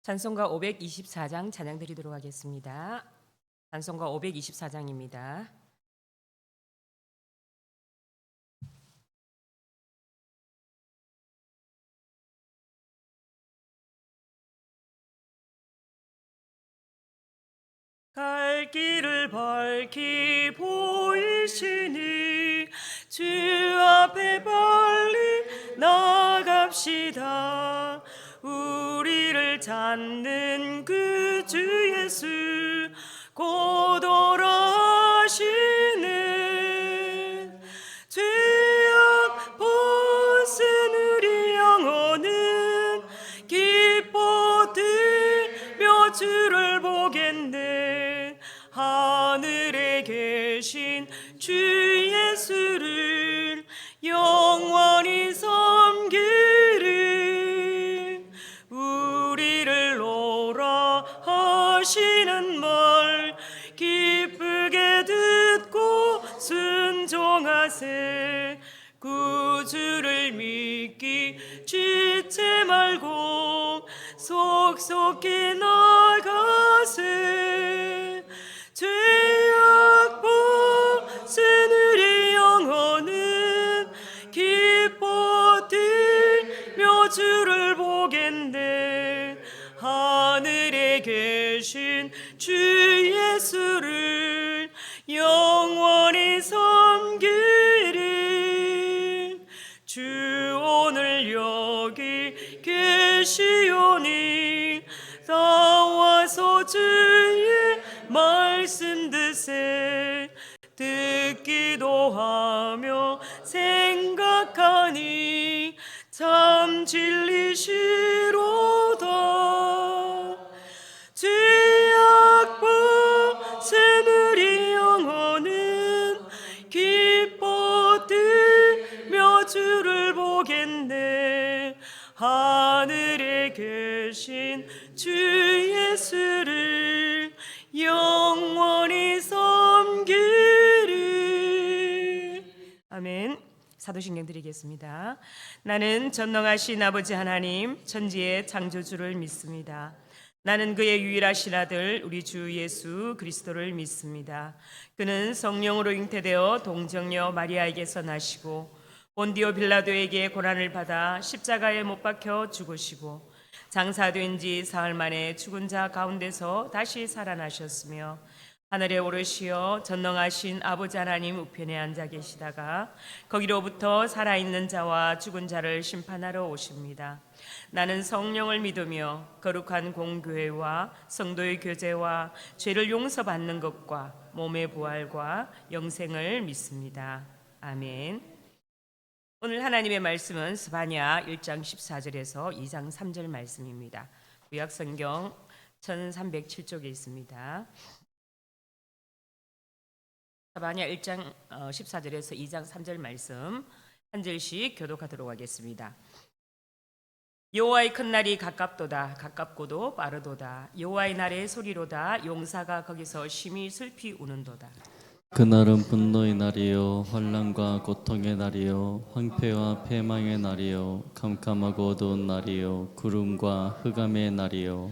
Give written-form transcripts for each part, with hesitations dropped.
찬송가 524장 찬양 드리도록 하겠습니다. 찬송가 524장입니다. 갈 길을 밝히 보이시니 주 앞에 빨리 나갑시다. 우리를 찾는 그 주 예수 곧 오라 하시는 죄악 벗은 우리 영혼은 기뻐 들며 주를 보겠네. 하늘에 계신 주 예수를 영원히 섬기리. 우리를 오라 하시는 말 기쁘게 듣고 순종하세. 구주를 믿기 지체 말고 속속히 나가세. 죄악 벗은 우리 영혼은 기뻐 들며 주를 보겠네. 하늘에 계신 주 예수를 영원히 섬기리. 주 오늘 여기 계시오니 나와서 주의 말씀 듣세. 듣기도 하며 생각하니 참 진리시로다. 죄악 벗은 우리 영혼은 기뻐 들며 주를 보겠네. 하늘에 계신 주 예수를 영원히 섬기리. 아멘. 사도신경 드리겠습니다. 나는 전능하신 아버지 하나님 천지의 창조주를 믿습니다. 나는 그의 유일하신 아들 우리 주 예수 그리스도를 믿습니다. 그는 성령으로 잉태되어 동정녀 마리아에게서 나시고 본디오 빌라도에게 고난을 받아 십자가에 못 박혀 죽으시고 장사된 지 사흘 만에 죽은 자 가운데서 다시 살아나셨으며 하늘에 오르시어 전능하신 아버지 하나님 우편에 앉아 계시다가 거기로부터 살아있는 자와 죽은 자를 심판하러 오십니다. 나는 성령을 믿으며 거룩한 공교회와 성도의 교제와 죄를 용서받는 것과 몸의 부활과 영생을 믿습니다. 아멘. 오늘 하나님의 말씀은 스바냐 1장 14절에서 2장 3절 말씀입니다. 구약성경 1307쪽에 있습니다. 스바냐 1장 14절에서 2장 3절 말씀 한 절씩 교독하도록 하겠습니다. 여호와의 큰 날이 가깝도다. 가깝고도 빠르도다. 여호와의 날의 소리로다. 용사가 거기서 심히 슬피 우는도다. 그날은 분노의 날이요 환난과 고통의 날이요 황폐와 패망의 날이요 캄캄하고 어두운 날이요 구름과 흑암의 날이요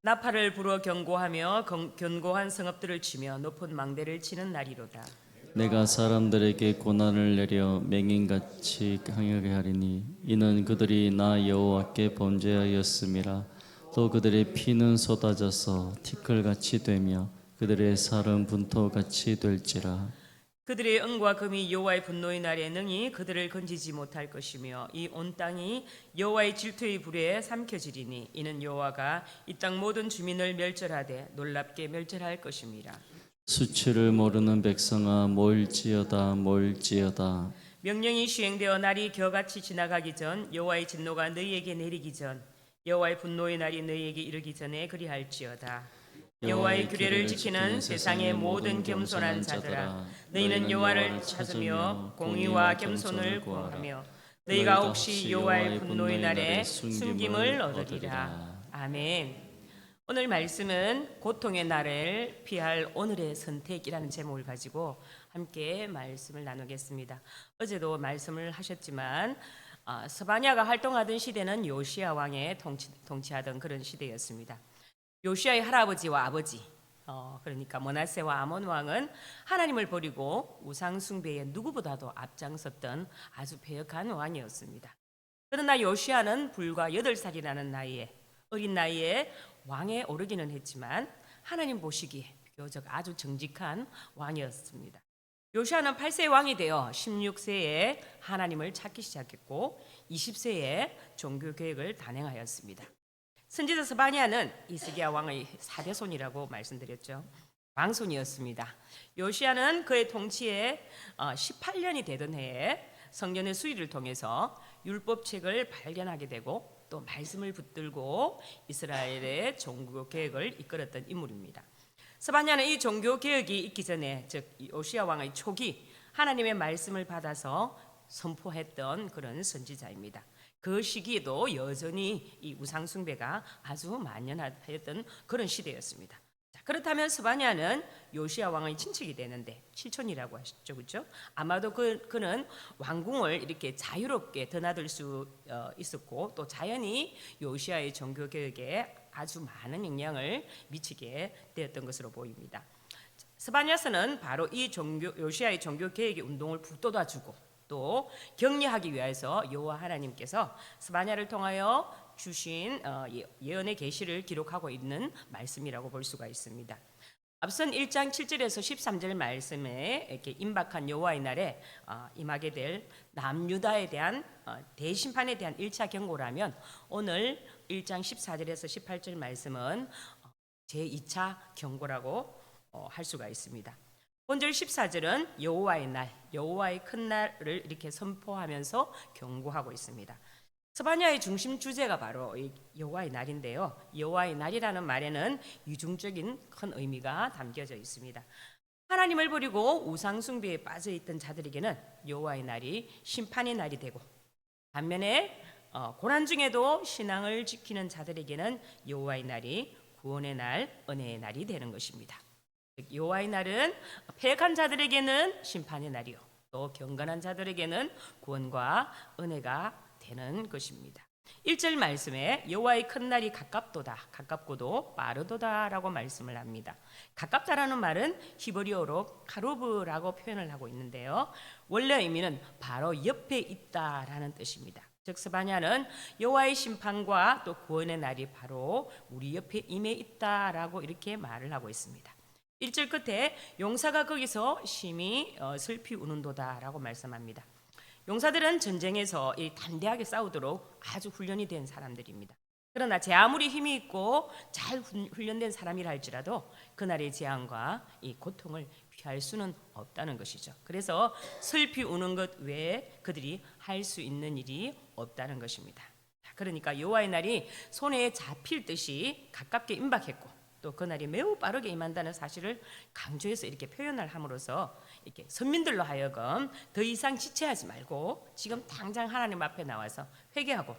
나팔을 불어 경고하며 견고한 성읍들을 치며 높은 망대를 치는 날이로다. 내가 사람들에게 고난을 내려 맹인같이 강하게 하리니 이는 그들이 나 여호와께 범죄하였음이라. 또 그들의 피는 쏟아져서 티끌같이 되며 그들의 살은 분토같이 될지라. 그들의 은과 금이 여호와의 분노의 날에 능히 그들을 건지지 못할 것이며 이 온 땅이 여호와의 질투의 불에 삼켜지리니 이는 여호와가 이 땅 모든 주민을 멸절하되 놀랍게 멸절할 것임이라. 수치를 모르는 백성아 모일지어다 모일지어다. 명령이 시행되어 날이 겨같이 지나가기 전 여호와의 진노가 너희에게 내리기 전 여호와의 분노의 날이 너희에게 이르기 전에 그리할지어다. 여호와의 규례를 지키는 세상의 모든 겸손한 자들아 너희는 여호와를 찾으며 공의와 겸손을 구하며 너희가 혹시 여호와의 분노의 날에 숨김을 얻으리라. 아멘. 오늘 말씀은 고통의 날을 피할 오늘의 선택이라는 제목을 가지고 함께 말씀을 나누겠습니다. 어제도 말씀을 하셨지만 스바냐가 활동하던 시대는 요시야 왕의 통치하던 그런 시대였습니다. 요시야의 할아버지와 아버지, 그러니까 므낫세와 아몬 왕은 하나님을 버리고 우상 숭배에 누구보다도 앞장섰던 아주 패역한 왕이었습니다. 그러나 요시야는 불과 8살이라는 나이에, 어린 나이에 왕에 오르기는 했지만 하나님 보시기에 비교적 아주 정직한 왕이었습니다. 요시야는 8세의 왕이 되어 16세에 하나님을 찾기 시작했고 20세에 종교 계획을 단행하였습니다. 선지자 스바냐는 이스기야 왕의 4대손이라고 말씀드렸죠. 왕손이었습니다. 요시야는 그의 통치에 18년이 되던 해에 성전의 수리를 통해서 율법책을 발견하게 되고 또 말씀을 붙들고 이스라엘의 종교 계획을 이끌었던 인물입니다. 스바냐는 이 종교 개혁이 있기 전에, 즉 요시야 왕의 초기 하나님의 말씀을 받아서 선포했던 그런 선지자입니다. 그 시기에도 여전히 이 우상 숭배가 아주 만연하였던 그런 시대였습니다. 자, 그렇다면 스바냐는 요시야 왕의 친척이 되는데 칠촌이라고 하셨죠, 그렇죠? 아마도 그는 왕궁을 이렇게 자유롭게 드나들 수 있었고 또 자연히 요시야의 종교 개혁에 아주 많은 영향을 미치게 되었던 것으로 보입니다. 스바냐서는 바로 이 요시야의 종교 개혁의 운동을 북돋아주고 또 격려하기 위해서 여호와 하나님께서 스바냐를 통하여 주신 예언의 계시를 기록하고 있는 말씀이라고 볼 수가 있습니다. 앞선 1장 7절에서 13절 말씀에 이렇게 임박한 여호와의 날에 임하게 될 남유다에 대한 대심판에 대한 1차 경고라면 오늘 1장 14절에서 18절 말씀은 제2차 경고라고 할 수가 있습니다. 본절 14절은 여호와의 날, 여호와의 큰 날을 이렇게 선포하면서 경고하고 있습니다. 스바냐의 중심 주제가 바로 여호와의 날인데요. 여호와의 날이라는 말에는 이중적인 큰 의미가 담겨져 있습니다. 하나님을 버리고 우상 숭배에 빠져 있던 자들에게는 여호와의 날이 심판의 날이 되고, 반면에 고난 중에도 신앙을 지키는 자들에게는 여호와의 날이 구원의 날, 은혜의 날이 되는 것입니다. 여호와의 날은 패역한 자들에게는 심판의 날이요, 또 경건한 자들에게는 구원과 은혜가 되는 것입니다. 1절 말씀에 여호와의 큰 날이 가깝도다, 가깝고도 빠르도다라고 말씀을 합니다. 가깝다라는 말은 히브리어로 카루브라고 표현을 하고 있는데요, 원래 의미는 바로 옆에 있다라는 뜻입니다. 즉 스바냐는 여호와의 심판과 또 구원의 날이 바로 우리 옆에 임해 있다라고 이렇게 말을 하고 있습니다. 1절 끝에 용사가 거기서 심히 슬피 우는도다라고 말씀합니다. 용사들은 전쟁에서 담대하게 싸우도록 아주 훈련이 된 사람들입니다. 그러나 제 아무리 힘이 있고 잘 훈련된 사람이라 할지라도 그날의 재앙과 이 고통을 피할 수는 없다는 것이죠. 그래서 슬피 우는 것 외에 그들이 할 수 있는 일이 없다는 것입니다. 그러니까 여호와의 날이 손에 잡힐 듯이 가깝게 임박했고, 또 그날이 매우 빠르게 임한다는 사실을 강조해서 이렇게 표현을 함으로써 이렇게 선민들로 하여금 더 이상 지체하지 말고 지금 당장 하나님 앞에 나와서 회개하고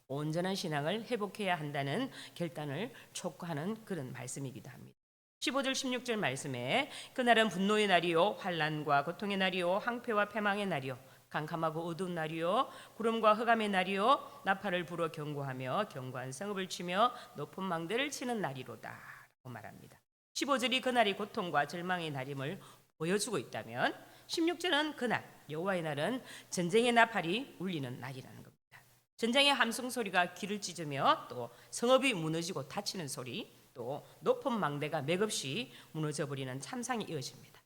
온전한 신앙을 회복해야 한다는 결단을 촉구하는 그런 말씀이기도 합니다. 15절 16절 말씀에 그날은 분노의 날이요, 환난과 고통의 날이요, 항폐와 패망의 날이요, 캄캄하고 어두운 날이요, 구름과 흑암의 날이요, 나팔을 불어 경고하며 견고한 성읍을 치며 높은 망대를 치는 날이로다 말합니다. 15절이 그날이 고통과 절망의 날임을 보여주고 있다면 16절은 그날 여호와의 날은 전쟁의 나팔이 울리는 날이라는 겁니다. 전쟁의 함성 소리가 귀를 찢으며 또 성읍이 무너지고 닫히는 소리, 또 높은 망대가 맥없이 무너져 버리는 참상이 이어집니다.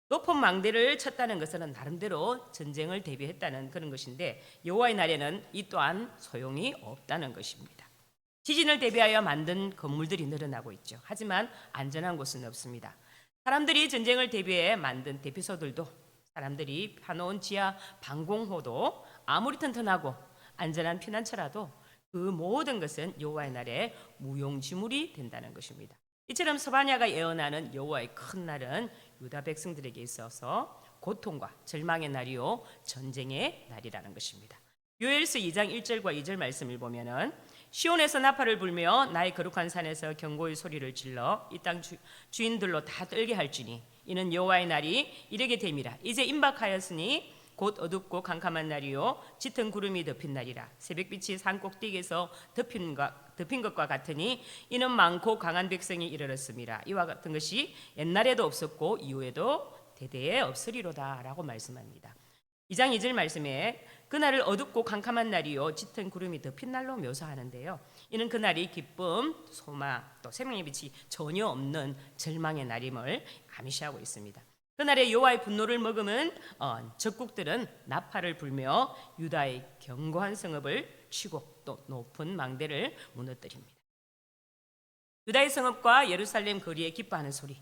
높은 망대를 쳤다는 것은 나름대로 전쟁을 대비했다는 그런 것인데, 여호와의 날에는 이 또한 소용이 없다는 것입니다. 지진을 대비하여 만든 건물들이 늘어나고 있죠. 하지만 안전한 곳은 없습니다. 사람들이 전쟁을 대비해 만든 대피소들도, 사람들이 파놓은 지하 방공호도 아무리 튼튼하고 안전한 피난처라도 그 모든 것은 여호와의 날에 무용지물이 된다는 것입니다. 이처럼 스바냐가 예언하는 여호와의 큰 날은 유다 백성들에게 있어서 고통과 절망의 날이요, 전쟁의 날이라는 것입니다. 요엘서 2장 1절과 2절 말씀을 보면은 시온에서 나팔을 불며 나의 거룩한 산에서 경고의 소리를 질러 이 땅 주인들로 다 떨게 할지니 이는 여호와의 날이 이르게 됨이라. 이제 임박하였으니 곧 어둡고 캄캄한 날이요 짙은 구름이 덮인 날이라. 새벽빛이 산 꼭대기에서 덮인 것과 같으니 이는 많고 강한 백성이 이르렀습니다. 이와 같은 것이 옛날에도 없었고 이후에도 대대에 없으리로다 라고 말씀합니다. 2장 2절 말씀에 그날을 어둡고 캄캄한 날이요 짙은 구름이 덮인 날로 묘사하는데요. 이는 그날이 기쁨, 소망, 또 생명의 빛이 전혀 없는 절망의 날임을 암시하고 있습니다. 그날에 여호와의 분노를 머금은 적국들은 나팔을 불며 유다의 견고한 성읍을 치고 또 높은 망대를 무너뜨립니다. 유다의 성읍과 예루살렘 거리에 기뻐하는 소리,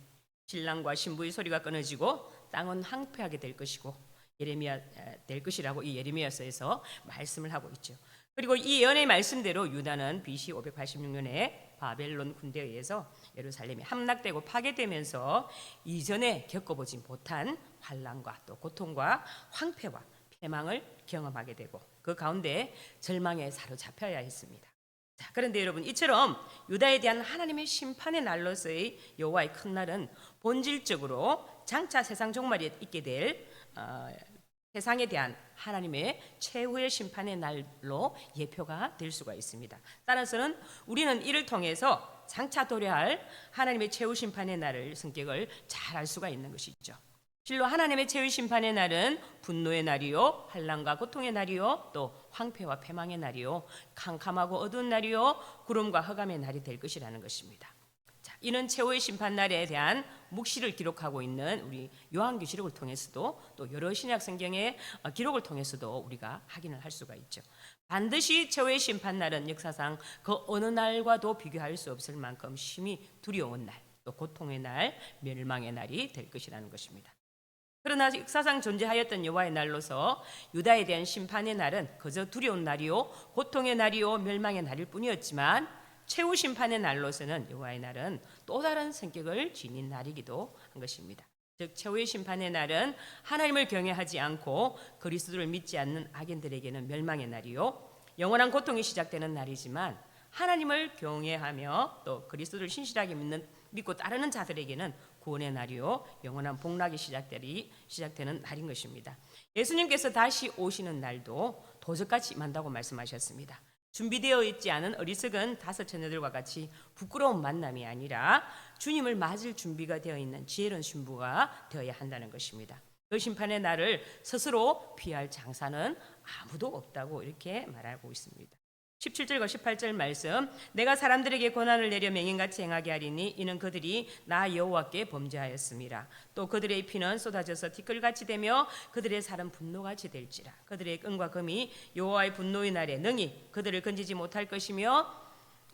신랑과 신부의 소리가 끊어지고 땅은 황폐하게 될 것이고 예레미야 될 것이라고 이 예레미야서에서 말씀을 하고 있죠. 그리고 이 예언의 말씀대로 유다는 BC 586년에 바벨론 군대에 의해서 예루살렘이 함락되고 파괴되면서 이전에 겪어보지 못한 환난과 또 고통과 황폐와 패망을 경험하게 되고 그 가운데 절망에 사로잡혀야 했습니다. 자, 그런데 여러분 이처럼 유다에 대한 하나님의 심판의 날로서의 여호와의 큰 날은 본질적으로 장차 세상 종말에 있게 될 세상에 대한 하나님의 최후의 심판의 날로 예표가 될 수가 있습니다. 따라서는 우리는 이를 통해서 장차 도래할 하나님의 최후 심판의 날을 성격을 잘 알 수가 있는 것이죠. 실로 하나님의 최후 심판의 날은 분노의 날이요 환난과 고통의 날이요 또 황폐와 패망의 날이요 캄캄하고 어두운 날이요 구름과 흑암의 날이 될 것이라는 것입니다. 자, 이는 최후의 심판 날에 대한 묵시를 기록하고 있는 우리 요한계시록을 통해서도 또 여러 신약 성경의 기록을 통해서도 우리가 확인을 할 수가 있죠. 반드시 최후의 심판 날은 역사상 그 어느 날과도 비교할 수 없을 만큼 심히 두려운 날, 또 고통의 날, 멸망의 날이 될 것이라는 것입니다. 그러나 역사상 존재하였던 여호와의 날로서 유다에 대한 심판의 날은 그저 두려운 날이요 고통의 날이요 멸망의 날일 뿐이었지만 최후 심판의 날로서는 여호와의 날은 또 다른 성격을 지닌 날이기도 한 것입니다. 즉 최후의 심판의 날은 하나님을 경외하지 않고 그리스도를 믿지 않는 악인들에게는 멸망의 날이요 영원한 고통이 시작되는 날이지만 하나님을 경외하며 또 그리스도를 신실하게 믿고 따르는 자들에게는 구원의 날이요 영원한 복락이 시작되는 날인 것입니다. 예수님께서 다시 오시는 날도 도적같이 임한다고 말씀하셨습니다. 준비되어 있지 않은 어리석은 다섯 처녀들과 같이 부끄러운 만남이 아니라 주님을 맞을 준비가 되어 있는 지혜로운 신부가 되어야 한다는 것입니다. 그 심판의 날을 스스로 피할 장사는 아무도 없다고 이렇게 말하고 있습니다. 17절과 18절 말씀 내가 사람들에게 고난을 내려 맹인같이 행하게 하리니 이는 그들이 나 여호와께 범죄하였습니다. 또 그들의 피는 쏟아져서 티끌같이 되며 그들의 살은 분노같이 될지라. 그들의 끈과 금이 여호와의 분노의 날에 능히 그들을 건지지 못할 것이며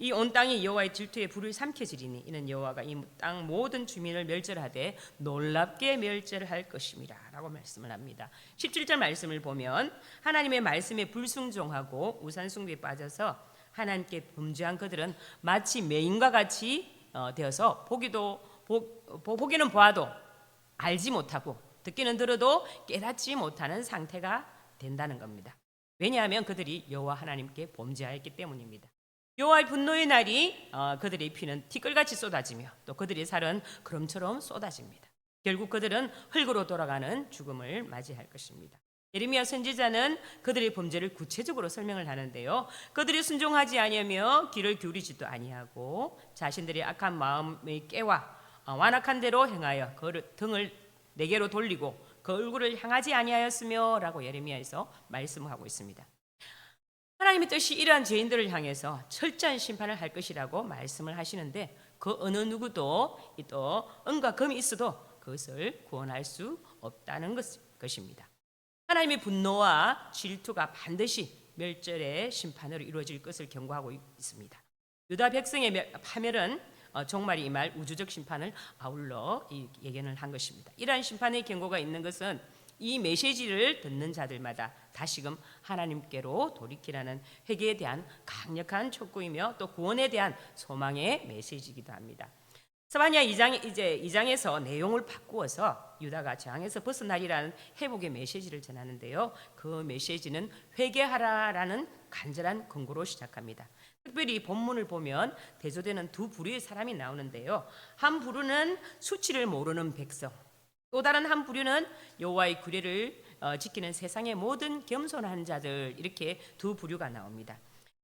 이 온 땅이 여호와의 질투에 불을 삼켜지리니 이는 여호와가 이 땅 모든 주민을 멸절하되 놀랍게 멸절할 것임이라 라고 말씀을 합니다. 17절 말씀을 보면 하나님의 말씀에 불순종하고 우상숭배에 빠져서 하나님께 범죄한 그들은 마치 맹인과 같이 되어서 보기는 보아도 알지 못하고 듣기는 들어도 깨닫지 못하는 상태가 된다는 겁니다. 왜냐하면 그들이 여호와 하나님께 범죄하였기 때문입니다. 여호와의 분노의 날이 그들의 피는 티끌같이 쏟아지며 또 그들의 살은 구름처럼 쏟아집니다. 결국 그들은 흙으로 돌아가는 죽음을 맞이할 것입니다. 예레미야 선지자는 그들의 범죄를 구체적으로 설명을 하는데요. 그들이 순종하지 아니하며 귀를 기울이지도 아니하고 자신들의 악한 마음의 깨와 완악한 대로 행하여 그 등을 내게로 돌리고 그 얼굴을 향하지 아니하였으며 라고 예레미야에서 말씀하고 있습니다. 하나님의 뜻이 이러한 죄인들을 향해서 철저한 심판을 할 것이라고 말씀을 하시는데 그 어느 누구도 또 은과 금이 있어도 그것을 구원할 수 없다는 것입니다. 하나님의 분노와 질투가 반드시 멸절의 심판으로 이루어질 것을 경고하고 있습니다. 유다 백성의 파멸은 종말이 임할 우주적 심판을 아울러 예견을 한 것입니다. 이러한 심판의 경고가 있는 것은 이 메시지를 듣는 자들마다 다시금 하나님께로 돌이키라는 회개에 대한 강력한 촉구이며 또 구원에 대한 소망의 메시지이기도 합니다. 스바냐 2장에서 내용을 바꾸어서 유다가 저항에서 벗어나리라는 회복의 메시지를 전하는데요. 그 메시지는 회개하라라는 간절한 권고로 시작합니다. 특별히 본문을 보면 대조되는 두 부류의 사람이 나오는데요. 한 부류는 수치를 모르는 백성, 또 다른 한 부류는 여호와의 규례를 지키는 세상의 모든 겸손한 자들, 이렇게 두 부류가 나옵니다.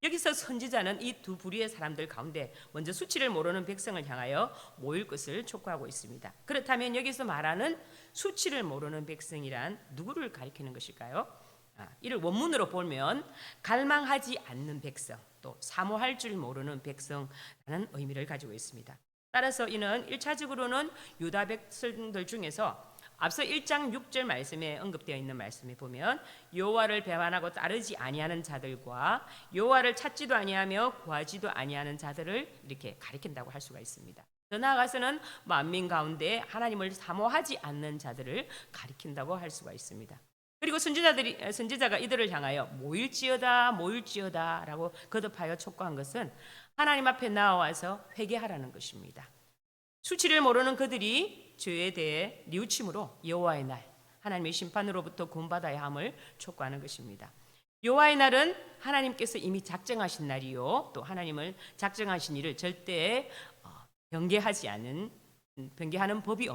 여기서 선지자는 이 두 부류의 사람들 가운데 먼저 수치를 모르는 백성을 향하여 모일 것을 촉구하고 있습니다. 그렇다면 여기서 말하는 수치를 모르는 백성이란 누구를 가리키는 것일까요? 이를 원문으로 보면 갈망하지 않는 백성, 또 사모할 줄 모르는 백성라는 의미를 가지고 있습니다. 따라서 이는 1차적으로는 유다 백성들 중에서 앞서 1장 6절 말씀에 언급되어 있는 말씀에 보면 여호와를 배반하고 따르지 아니하는 자들과 여호와를 찾지도 아니하며 구하지도 아니하는 자들을 이렇게 가리킨다고 할 수가 있습니다. 더 나아가서는 만민 가운데 하나님을 사모하지 않는 자들을 가리킨다고 할 수가 있습니다. 그리고 선지자가 이들을 향하여 모일지어다라고 거듭하여 촉구한 것은 하나님 앞에 나와서 회개하라는 것입니다. 수치를 모르는 그들이 죄에 대해 뉘우침으로 여호와의 날, 하나님의 심판으로부터 구원받아야 함을 촉구하는 것입니다. 여호와의 날은 하나님께서 이미 작정하신 날이요, 또 하나님을 작정하신 일을 절대 변개하는 법이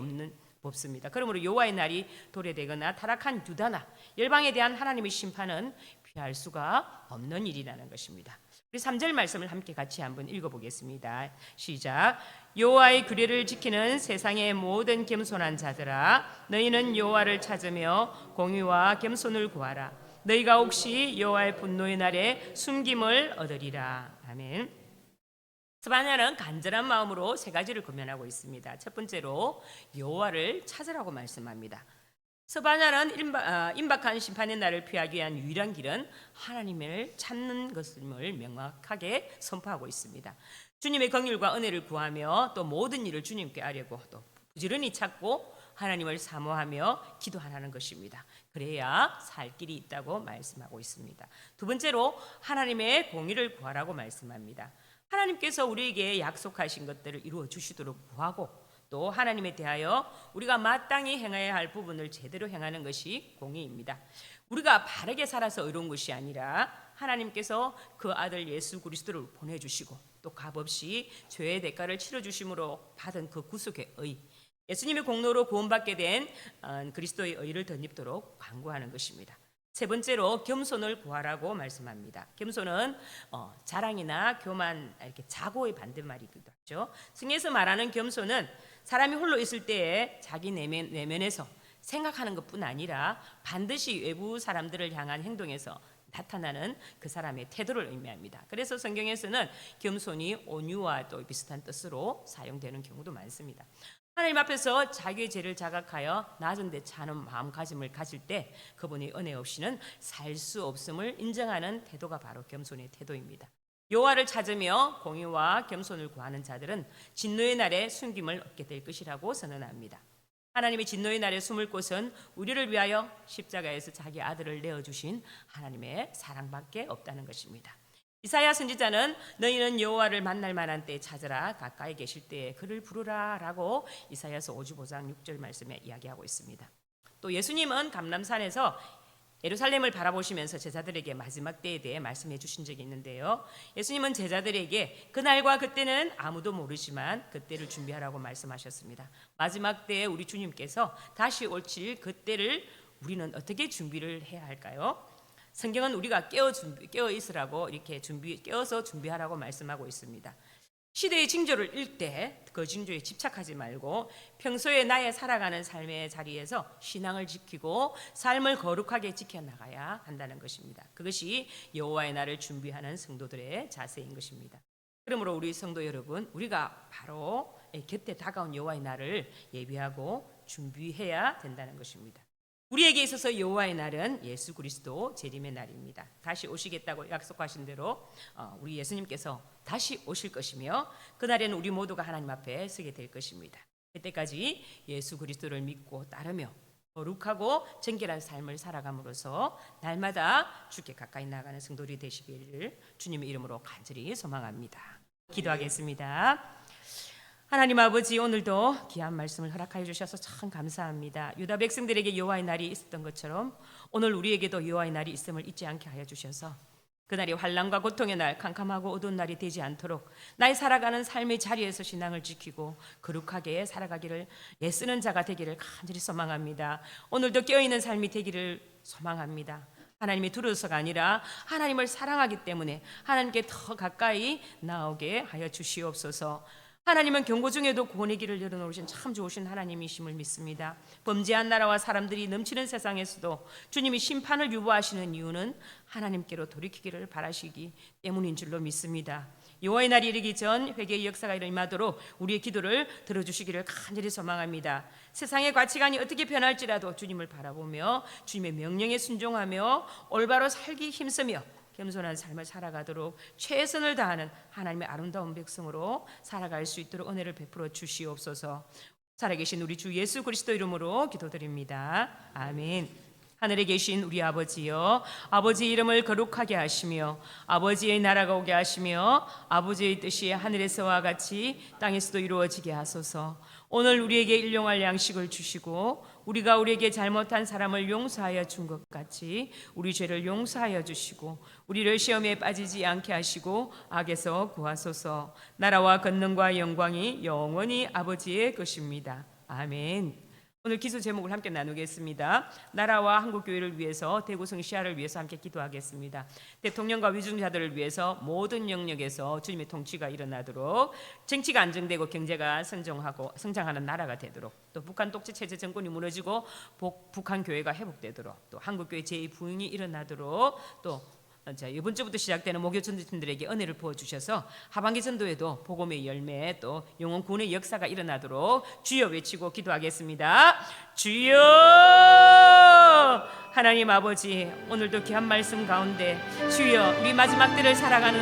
없습니다. 그러므로 여호와의 날이 도래되거나 타락한 유다나 열방에 대한 하나님의 심판은 피할 수가 없는 일이라는 것입니다. 우리 3절 말씀을 함께 같이 한번 읽어보겠습니다. 시작. 여호와의 규례를 지키는 세상의 모든 겸손한 자들아, 너희는 여호와를 찾으며 공의와 겸손을 구하라. 너희가 혹시 여호와의 분노의 날에 숨김을 얻으리라. 아멘. 스바냐는 간절한 마음으로 세 가지를 권면하고 있습니다. 첫 번째로 여호와를 찾으라고 말씀합니다. 스바냐는 임박한 심판의 날을 피하기 위한 유일한 길은 하나님을 찾는 것임을 명확하게 선포하고 있습니다. 주님의 긍휼과 은혜를 구하며 또 모든 일을 주님께 아뢰고 또 부지런히 찾고 하나님을 사모하며 기도하라는 것입니다. 그래야 살 길이 있다고 말씀하고 있습니다. 두 번째로 하나님의 공의를 구하라고 말씀합니다. 하나님께서 우리에게 약속하신 것들을 이루어 주시도록 구하고 또 하나님에 대하여 우리가 마땅히 행해야 할 부분을 제대로 행하는 것이 공의입니다. 우리가 바르게 살아서 의로운 것이 아니라 하나님께서 그 아들 예수 그리스도를 보내주시고 또 값없이 죄의 대가를 치러주심으로 받은 그 구속의 의, 예수님의 공로로 구원받게 된 그리스도의 의를 덧입도록 간구하는 것입니다. 세 번째로 겸손을 구하라고 말씀합니다. 겸손은 자랑이나 교만, 이렇게 자고의 반대말이기도 하죠. 성경에서 말하는 겸손은 사람이 홀로 있을 때에 자기 내면에서 생각하는 것뿐 아니라 반드시 외부 사람들을 향한 행동에서 나타나는 그 사람의 태도를 의미합니다. 그래서 성경에서는 겸손이 온유와 또 비슷한 뜻으로 사용되는 경우도 많습니다. 하나님 앞에서 자기의 죄를 자각하여 낮은 데 차는 마음가짐을 가질 때 그분의 은혜 없이는 살 수 없음을 인정하는 태도가 바로 겸손의 태도입니다. 여호와를 찾으며 공의와 겸손을 구하는 자들은 진노의 날에 숨김을 얻게 될 것이라고 선언합니다. 하나님의 진노의 날에 숨을 곳은 우리를 위하여 십자가에서 자기 아들을 내어주신 하나님의 사랑밖에 없다는 것입니다. 이사야 선지자는 너희는 여호와를 만날 만한 때에 찾으라, 가까이 계실 때에 그를 부르라 라고 이사야서 55장 6절 말씀에 이야기하고 있습니다. 또 예수님은 감람산에서 예루살렘을 바라보시면서 제자들에게 마지막 때에 대해 말씀해 주신 적이 있는데요. 예수님은 제자들에게 그날과 그때는 아무도 모르지만 그때를 준비하라고 말씀하셨습니다. 마지막 때에 우리 주님께서 다시 오실 그때를 우리는 어떻게 준비를 해야 할까요? 성경은 우리가 깨어 있으라고 이렇게 깨어서 준비하라고 말씀하고 있습니다. 시대의 징조를 읽 때 그 징조에 집착하지 말고 평소에 나의 살아가는 삶의 자리에서 신앙을 지키고 삶을 거룩하게 지켜나가야 한다는 것입니다. 그것이 여호와의 날을 준비하는 성도들의 자세인 것입니다. 그러므로 우리 성도 여러분, 우리가 바로 곁에 다가온 여호와의 날을 예비하고 준비해야 된다는 것입니다. 우리에게 있어서 여호와의 날은 예수 그리스도 재림의 날입니다. 다시 오시겠다고 약속하신 대로 우리 예수님께서 다시 오실 것이며 그날에는 우리 모두가 하나님 앞에 서게 될 것입니다. 그때까지 예수 그리스도를 믿고 따르며 거룩하고 정결한 삶을 살아감으로써 날마다 주께 가까이 나가는 성도들이 되시기를 주님의 이름으로 간절히 소망합니다. 기도하겠습니다. 하나님 아버지, 오늘도 귀한 말씀을 허락하여 주셔서 참 감사합니다. 유다 백성들에게 여호와의 날이 있었던 것처럼 오늘 우리에게도 여호와의 날이 있음을 잊지 않게 하여 주셔서 그날이 환난과 고통의 날, 캄캄하고 어두운 날이 되지 않도록 나의 살아가는 삶의 자리에서 신앙을 지키고 거룩하게 살아가기를 애쓰는 자가 되기를 간절히 소망합니다. 오늘도 깨어있는 삶이 되기를 소망합니다. 하나님이 두려워서가 아니라 하나님을 사랑하기 때문에 하나님께 더 가까이 나오게 하여 주시옵소서. 하나님은 경고 중에도 구원의 길을 열어놓으신 참 좋으신 하나님이심을 믿습니다. 범죄한 나라와 사람들이 넘치는 세상에서도 주님이 심판을 유보하시는 이유는 하나님께로 돌이키기를 바라시기 때문인 줄로 믿습니다. 여호와의 날이 이르기 전 회개의 역사가 임하도록 우리의 기도를 들어주시기를 간절히 소망합니다. 세상의 가치관이 어떻게 변할지라도 주님을 바라보며 주님의 명령에 순종하며 올바로 살기 힘쓰며 겸손한 삶을 살아가도록 최선을 다하는 하나님의 아름다운 백성으로 살아갈 수 있도록 은혜를 베풀어 주시옵소서. 살아계신 우리 주 예수 그리스도 이름으로 기도드립니다. 아멘. 하늘에 계신 우리 아버지여, 아버지의 이름을 거룩하게 하시며 아버지의 나라가 오게 하시며 아버지의 뜻이 하늘에서와 같이 땅에서도 이루어지게 하소서. 오늘 우리에게 일용할 양식을 주시고 우리가 우리에게 잘못한 사람을 용서하여 준 것 같이 우리 죄를 용서하여 주시고 우리를 시험에 빠지지 않게 하시고 악에서 구하소서. 나라와 권능과 영광이 영원히 아버지의 것입니다. 아멘. 오늘 기도 제목을 함께 나누겠습니다. 나라와 한국교회를 위해서 대구성 시야를 위해서 함께 기도하겠습니다. 대통령과 위중자들을 위해서 모든 영역에서 주님의 통치가 일어나도록 정치가 안정되고 경제가 성장하는 나라가 되도록 또 북한 독재 체제 정권이 무너지고 북한 교회가 회복되도록 또 한국교회 제2부흥이 일어나도록 또 이번 주부터 시작되는 목요 전도팀들에게 은혜를 부어주셔서 하반기 전도에도 복음의 열매 또 영혼 구원의 역사가 일어나도록 주여 외치고 기도하겠습니다. 주여! 하나님 아버지, 오늘도 귀한 말씀 가운데 주여 우리 마지막 때를 살아가는